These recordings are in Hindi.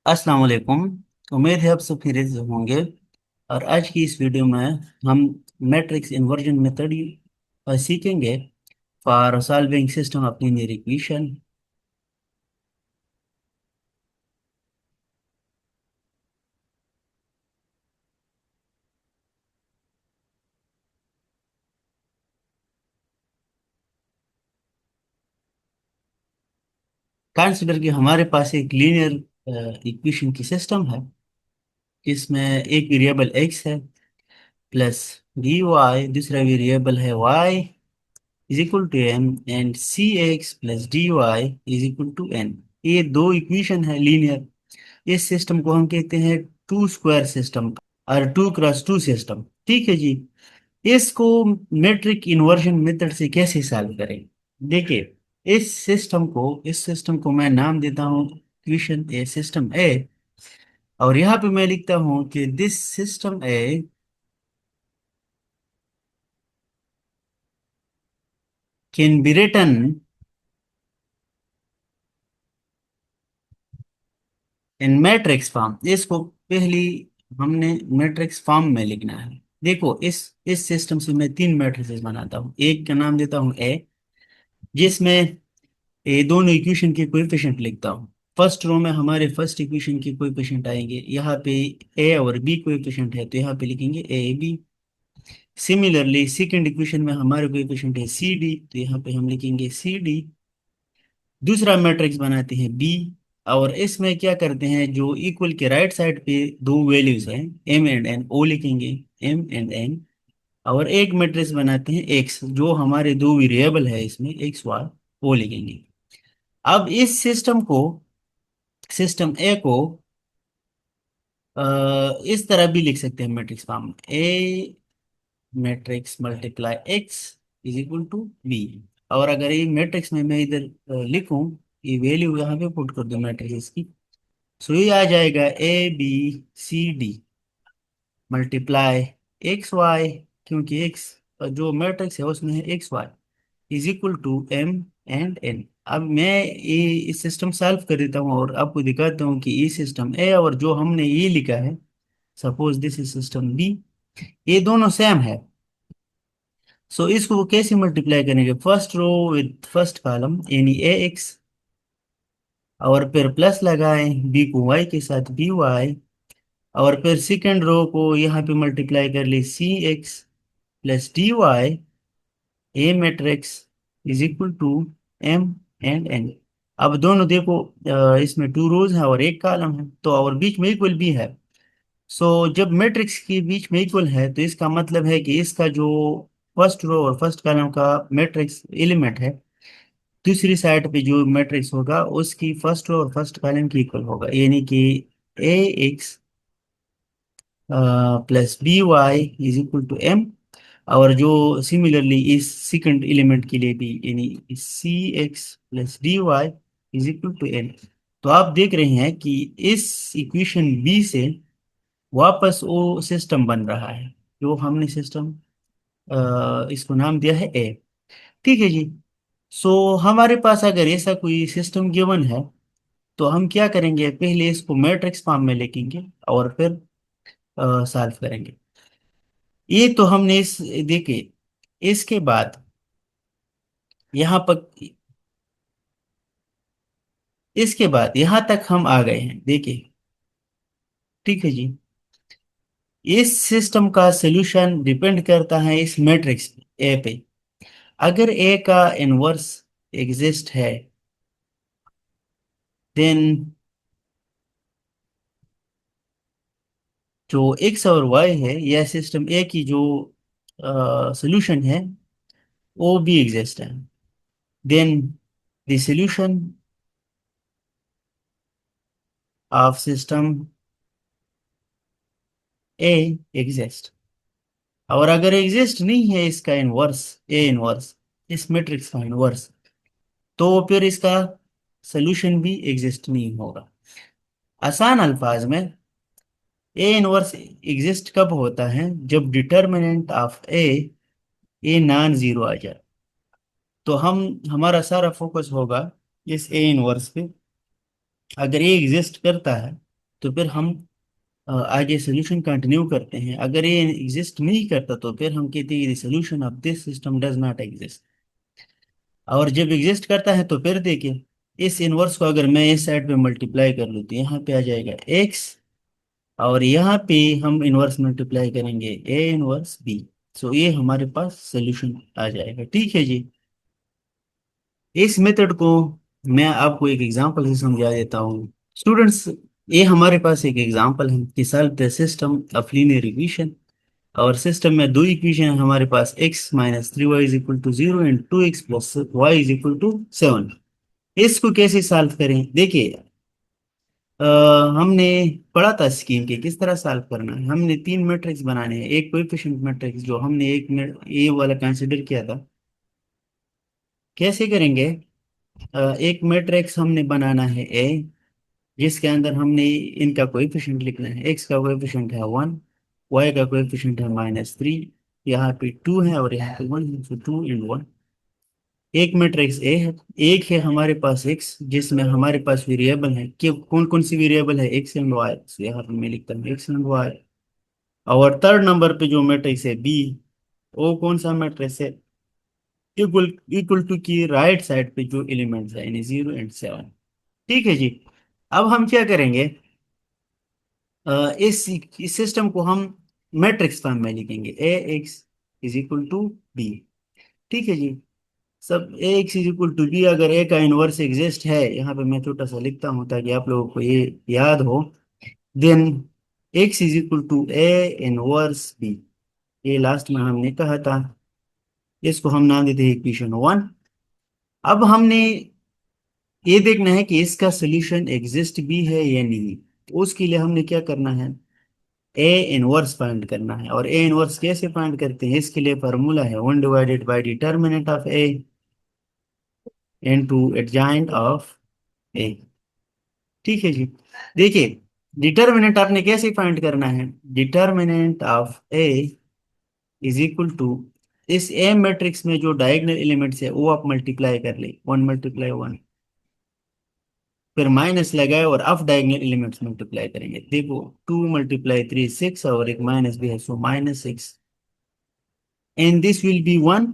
अस्सलाम वालेकुम। उम्मीद है आप सब खैरियत से होंगे। और आज की इस वीडियो में हम मैट्रिक्स इन्वर्जन मेथड सीखेंगे for solving system of linear equation. Consider कि हमारे पास एक लीनियर इक्वेशन की सिस्टम है जिसमें एक वेरिएबल एक्स है प्लस डी वाई, दूसरा वेरिएबल है y is equal to M, and c x plus D Y is equal to n. ये दो इक्वेशन है लीनियर। इस सिस्टम को हम कहते हैं टू स्क्वायर सिस्टम और टू क्रॉस टू सिस्टम। ठीक है जी। इसको मेट्रिक इन्वर्जन मेथड से कैसे सॉल्व करें? देखिए, इस सिस्टम को मैं नाम देता हूँ इक्वेशन ए, सिस्टम ए। और यहाँ पे मैं लिखता हूँ कि this system a can be written in matrix form. इसको पहली हमने मैट्रिक्स फॉर्म में लिखना है। देखो, इस सिस्टम से मैं तीन मैट्रिसेस बनाता हूँ। एक का नाम देता हूँ ए, जिसमें ये दोनों इक्वेशन के कोएफिशिएंट लिखता हूँ। फर्स्ट रो में हमारे फर्स्ट इक्वेशन के कोएफिशिएंट आएंगे। यहाँ पे ए और बी कोएफिशिएंट है तो यहाँ पे लिखेंगे a b. Similarly second equation में हमारे कोएफिशिएंट है सी डी, तो यहाँ पे हम लिखेंगे सी डी। दूसरा मैट्रिक्स बनाते हैं बी, और इसमें क्या करते हैं, जो इक्वल के राइट साइड पे दो वैल्यूज हैं एम एंड एन, ओ लिखेंगे एम एंड एन। और एक मैट्रिक्स बनाते हैं एक्स, जो हमारे दो वेरिएबल है इसमें एक्स वाई, वो लिखेंगे। अब इस सिस्टम ए को इस तरह भी लिख सकते हैं matrix form, a matrix multiply x is equal to b. और अगर ये मैट्रिक्स में मैं इधर लिखूं, ये वैल्यू यहाँ पे पुट कर दूं मैट्रिक्स की, सो ये आ जाएगा a b c d multiply x y, क्योंकि एक्स जो मैट्रिक्स है उसमें है x y, is equal to M and N. अब मैं ये इस सिस्टम सॉल्व कर देता हूँ और आपको दिखाता हूँ कि ये सिस्टम ए और जो हमने ये लिखा है, suppose this is system b, ये दोनों सेम है। सो इसको वो कैसे मल्टीप्लाई करेंगे, first row with first column यानी ए एक्स, और फिर प्लस लगाएं बी को वाई के साथ बी वाई, और फिर सेकेंड रो को यहाँ पे मल्टीप्लाई कर ले C x plus D Y, A matrix is equal to M and N. अब दोनों देखो, इसमें टू रोज है और एक कॉलम है, तो और बीच में इक्वल भी है। सो जब मैट्रिक्स के बीच में इक्वल है तो इसका मतलब है कि इसका जो फर्स्ट रो और फर्स्ट कॉलम का मैट्रिक्स एलिमेंट है, दूसरी साइड पे जो मैट्रिक्स होगा उसकी फर्स्ट रो और फर्स्ट कॉलम की इक्वल होगा, यानी कि A X plus B Y is equal to M. और जो सिमिलरली इस सेकंड एलिमेंट के लिए भी, यानी C x plus D Y is equal to N. तो आप देख रहे हैं कि इस इक्वेशन बी से वापस वो सिस्टम बन रहा है जो हमने सिस्टम इसको नाम दिया है ए। ठीक है जी। सो हमारे पास अगर ऐसा कोई सिस्टम गिवन है तो हम क्या करेंगे, पहले इसको मैट्रिक्स फॉर्म में लिखेंगे और फिर सॉल्व करेंगे। ये तो हमने इस देखिए, इसके बाद यहाँ पर, इसके बाद यहाँ तक हम आ गए हैं, देखिए। ठीक है जी। इस सिस्टम का सॉल्यूशन डिपेंड करता है इस मैट्रिक्स ए पे। अगर ए का इनवर्स एग्जिस्ट है, देन जो एक्स और वाई है, यह सिस्टम ए की जो सॉल्यूशन है, वो भी एग्जिस्ट है, then the solution of system a exist. और अगर एग्जिस्ट नहीं है इसका इनवर्स, ए इनवर्स, इस मैट्रिक्स का इनवर्स, तो फिर इसका सॉल्यूशन भी एग्जिस्ट नहीं होगा। आसान अल्फाज में, ए इनवर्स एग्जिस्ट कब होता है, जब determinant of A non zero आ जाए। तो हमारा सारा फोकस होगा इस ए इनवर्स पे। अगर ए एग्जिस्ट करता है तो फिर हम आगे सोल्यूशन कंटिन्यू करते हैं। अगर ये एग्जिस्ट नहीं करता तो फिर हम कहते हैं solution of this system does not exist. और जब एग्जिस्ट करता है तो फिर देखिए, इस इनवर्स को अगर मैं इस साइड पे मल्टीप्लाई कर लूँ तो यहाँ पे आ जाएगा x, और यहाँ पे हम इनवर्स मल्टीप्लाई करेंगे a इनवर्स b। सो ये हमारे पास सोल्यूशन आ जाएगा। ठीक है जी। इस मेथड को मैं आपको एक एग्जांपल से समझा देता हूँ स्टूडेंट्स। ये हमारे पास एक एग्जांपल है कि solve the system of linear equation. और सिस्टम में दो इक्वेशन है हमारे पास, x minus three y is equal to zero and two x plus y is equal to seven. इसको कैसे सॉल्व करें? देखिए, अ, हमने पढ़ा था स्कीम के किस तरह सॉल्व करना है। हमने तीन मैट्रिक्स बनाने हैं, एक कोएफिशिएंट मैट्रिक्स जो हमने एक ये वाला कंसिडर किया था। कैसे करेंगे? एक मैट्रिक्स हमने बनाना है ए, जिसके अंदर हमने इनका कोएफिशिएंट लिखना है। एक्स का कोएफिशिएंट है वन, वाई का कोएफिशिएंट है माइनस थ्री, यहाँ पे टू है और यहाँ पे वन है, तो टू एंड वन। एक मैट्रिक्स ए है। एक है हमारे पास एक्स, जिसमें हमारे पास वेरिएबल है कि कौन कौन सी वेरिएबल है, एक्स एंड वाई। तो यहाँ पे मैं लिखता हूँ एक्स एंड वाई। और थर्ड नंबर पे जो मैट्रिक्स है बी, वो कौन सा मैट्रिक्स है? इक्वल इक्वल टू की राइट साइड पे जो एलिमेंट्स है यानी जीरो एंड सेवन। ठीक है जी। अब हम क्या करेंगे, इस सिस्टम को हम मैट्रिक्स फॉर्म में लिखेंगे, A X is equal to B. ठीक है जी। सब A X is equal to B, अगर ए का इनवर्स एग्जिस्ट है, यहाँ पे मैं छोटा सा लिखता हूँ ताकि आप लोगों को ये याद हो, then x is equal to a inverse b. ये लास्ट में हमने कहा था। इसको हम नाम देते हैं इक्वेशन वन। अब हमने ये देखना है कि इसका सोल्यूशन एग्जिस्ट भी है या नहीं। उसके लिए हमने क्या करना है, ए इनवर्स फाइंड करना है। और ए इनवर्स कैसे फाइंड करते हैं? इसके लिए फार्मूला है one divided by determinant of A into adjoint of A. ठीक है जी। देखिए, डिटर्मिनेंट आपने कैसे फाइंड करना है, determinant of a is equal to इस ए मैट्रिक्स में जो डायगोनल एलिमेंट्स है वो आप मल्टीप्लाई कर ले, वन मल्टीप्लाई वन, फिर माइनस लगाए और ऑफ डायगोनल एलिमेंट्स मल्टीप्लाई करेंगे। देखो, टू मल्टीप्लाई थ्री सिक्स और एक माइनस भी है, so minus six, and this will be one,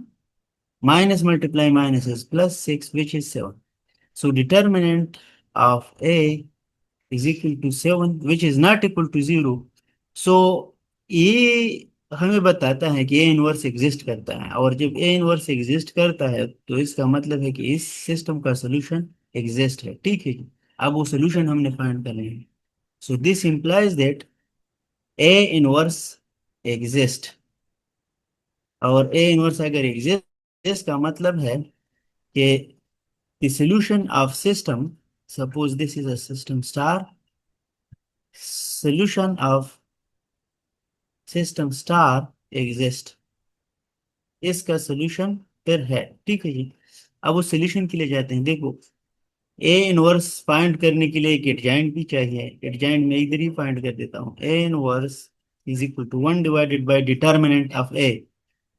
minus multiply minus is plus 6 which is 7. So determinant of A is equal to 7 which is not equal to 0. So ये हमें बताता है कि A इनवर्स एग्जिस्ट करता है, और जब A इनवर्स एग्जिस्ट करता है तो इसका मतलब है कि इस सिस्टम का सोल्यूशन एग्जिस्ट है। ठीक है। अब वो सोल्यूशन हमने फाइंड करना है। So this implies that A inverse exist. और A इनवर्स अगर एग्जिस्ट, इसका मतलब है कि the solution of system, suppose this is a system star, solution of system star exist, इसका सॉल्यूशन फिर है। ठीक है जी। अब उस सॉल्यूशन के लिए जाते हैं। देखो, ए इनवर्स फाइंड करने के लिए एक एडजॉइंट भी चाहिए। एडजॉइंट मैं इधर ही फाइंड कर देता हूँ, a inverse is equal to one divided by determinant of a.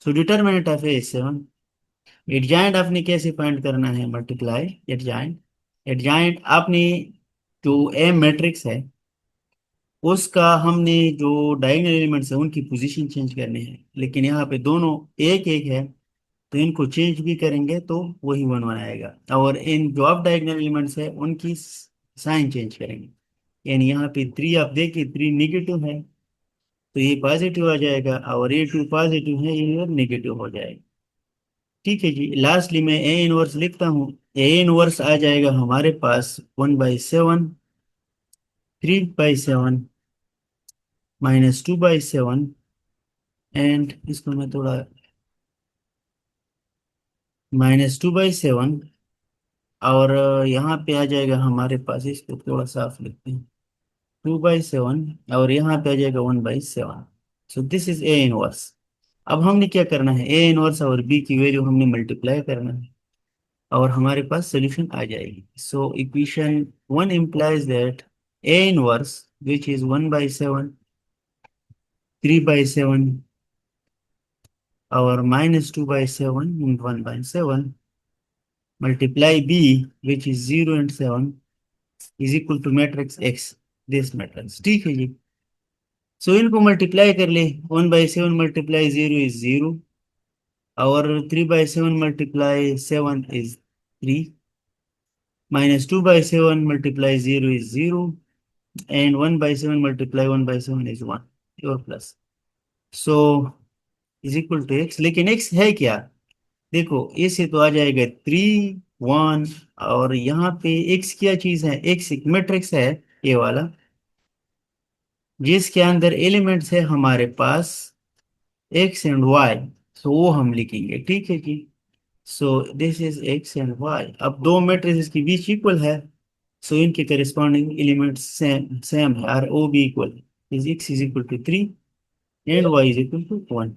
So determinant of a is seven. Adjoint आपने कैसे फाइंड करना है, मल्टीप्लाई एडजॉइंट। एडजॉइंट आपने जो ए मैट्रिक्स है उसका हमने जो डायगोनल एलिमेंट्स है उनकी पोजीशन चेंज करनी है, लेकिन यहाँ पे दोनों एक एक है, तो इनको चेंज भी करेंगे तो वही वन वन आएगा। और इन जो अब डायगोनल एलिमेंट्स है उनकी साइन चेंज करेंगे। यानी यहाँ पे थ्री आप देखिए, थ्री निगेटिव है तो ये पॉजिटिव आ जाएगा, और ये टू पॉजिटिव है ये नेगेटिव हो जाएगा। ठीक है जी। लास्टली मैं ए इनवर्स लिखता हूँ। ए इनवर्स आ जाएगा हमारे पास one by seven, three by seven, minus two by seven, and इसको मैं थोड़ा माइनस टू बाई सेवन, और यहाँ पे आ जाएगा हमारे पास, इसको थोड़ा साफ लिखते हैं, टू बाई सेवन, और यहाँ पे आ जाएगा one by seven. So this is A inverse. अब हमने क्या करना है, ए इनवर्स और बी की वैल्यू हमने मल्टीप्लाई करना है और हमारे पास सोल्यूशन आ जाएगी। So equation one implies that A inverse which is one by seven, three by seven, और minus two by seven and one by seven, multiply b which is 0 and 7 is equal to matrix x। This matrix, ठीक है जी। सो इनको मल्टीप्लाई कर ले, 1/7 मल्टीप्लाई 0 इज 0, और 3/7 multiply 7 is 3, -2/7 multiply 0 is 0, and 1/7 multiply 1/7 is 1, your plus. So is equal to x, लेकिन x है क्या? देखो ए से तो आ जाएगा 3 1, और यहाँ पे x क्या चीज है? x एक मैट्रिक्स है, ये वाला, जिसके अंदर एलिमेंट्स है हमारे पास x एंड y। सो वो हम लिखेंगे, ठीक है जी। So this is x and y। अब दो मैट्रिक्स के बीच इक्वल है, सो इनके करेस्पॉन्डिंग एलिमेंट्स सेम सेम है, R O B equal, is x is equal to 3 and y is equal to 1।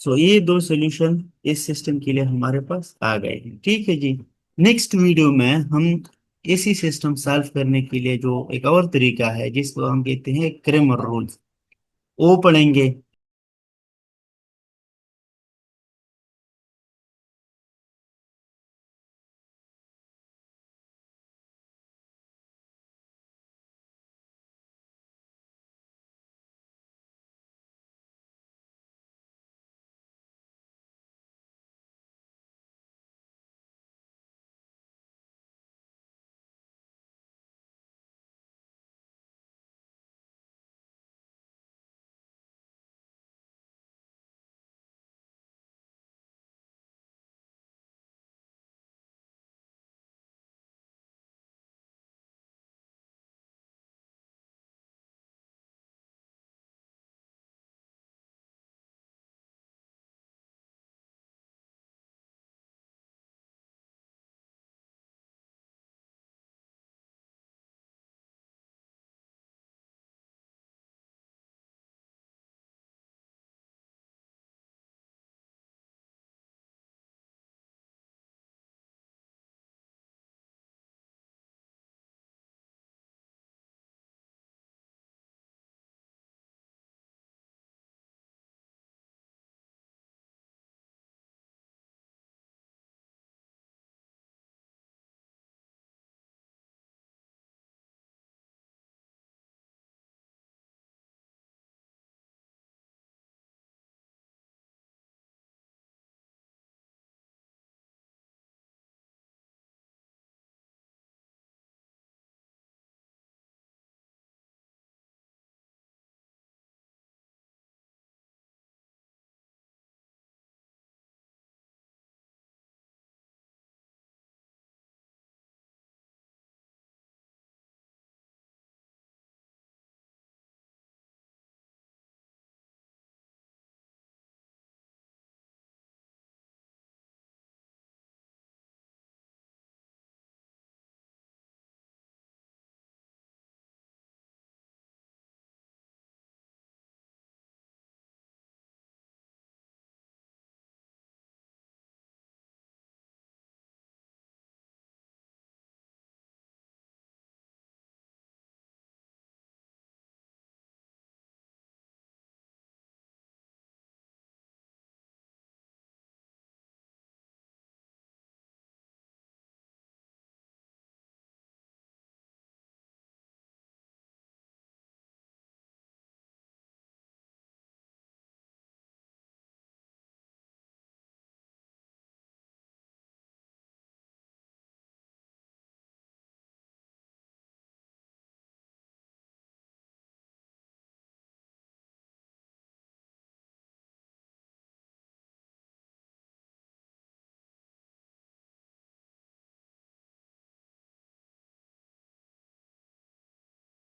So ये दो सोल्यूशन इस सिस्टम के लिए हमारे पास आ गए हैं, ठीक है जी। नेक्स्ट वीडियो में हम इसी सिस्टम सॉल्व करने के लिए जो एक और तरीका है जिसको हम कहते हैं क्रेमर रूल्स, वो पढ़ेंगे।